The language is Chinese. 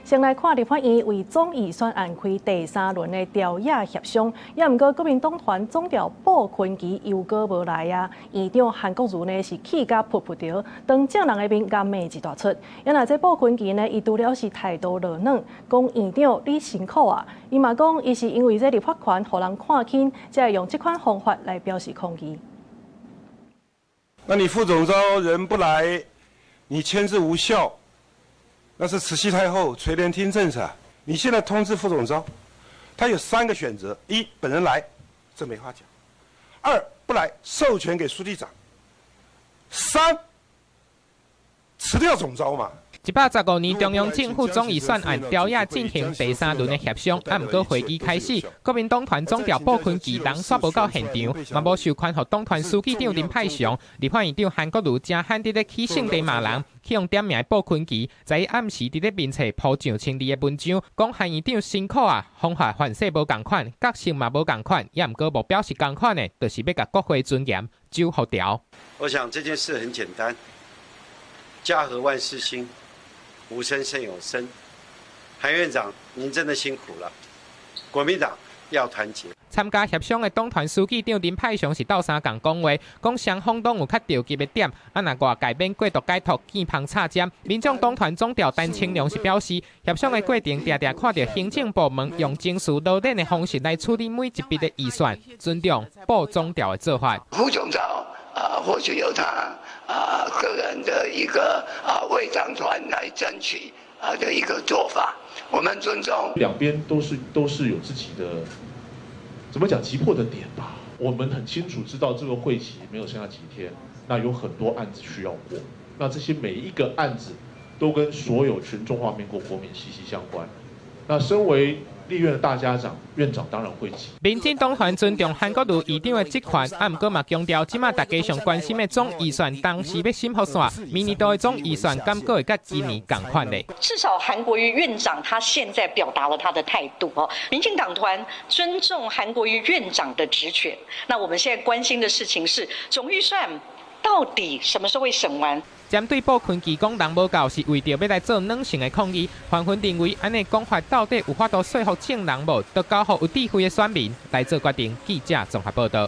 先來看立法院為總預算案開第3輪的調野協商，也毋過國民黨團總召布坤基又閣無來啊。院長韓國瑜呢是氣甲噗噗着，當眾人的面甘罵一大出。原來這布坤基呢，伊除了是態度落軟，講院長你辛苦啊，伊嘛講伊是因為這立法權互人看輕，才會用這款方法來表示抗議。那你副總召人不來，你簽字無效，那是慈禧太后垂簾聽政噻。你現在通知副總召，他有3個選擇：一，本人來，這沒話講；二，不來，授權給書記長；三，辭掉總召嘛。115年中央政府總預算案調野進行第3輪的協商，啊，毋過會議開始，國民黨團總召布坤基人煞無到現場，嘛無授權予黨團書記長林派祥、立法院長韓國瑜正罕佇咧起性地罵人，起用點名布坤基，在伊暗時佇咧面冊鋪上清理的文章，講韓院長辛苦啊，方法範式無共款，角色嘛無共款，也毋過目標是共款的，就是要甲國會尊嚴揪互調。我想這件事很簡單，家和萬事興。無聲勝有聲，韓院長，您真的辛苦了。國民黨要團結。參加協商的黨團書記長林派祥是鬥相共講話，講雙方都有較着急的點，啊若外界免過度解讀見縫插針。民眾黨團總召陳清良是表示，協商的過程常常看到行政部門用情緒老練的方式來處理每一筆的預算，尊重布總召的做法。副總召或許有他個人的一個為黨團來爭取的一個做法，我們尊重。兩邊都是有自己的怎麼講急迫的點吧。我們很清楚知道這個會期沒有剩下幾天，那有很多案子需要過，那這些每一個案子都跟所有全中華民國國民息息相關。那身為立院的大家長，院長當然會急。民進黨團尊重韓國瑜院長的職權，啊，毋過嘛強調，即馬大家上關心的總預算當時要審核啥，明年度的總預算敢閣會甲今年同款的。至少韓國瑜院長他現在表達了他的態度哦，民進黨團尊重韓國瑜院長的職權。那我們現在關心的事情是總預算到底什麼時候會審完？針對布坤基講人無夠，是為着要來做軟性的抗議。環分認為，安尼講法到底有法度說服正人無？就交予有智慧的選民來做決定。記者綜合報道。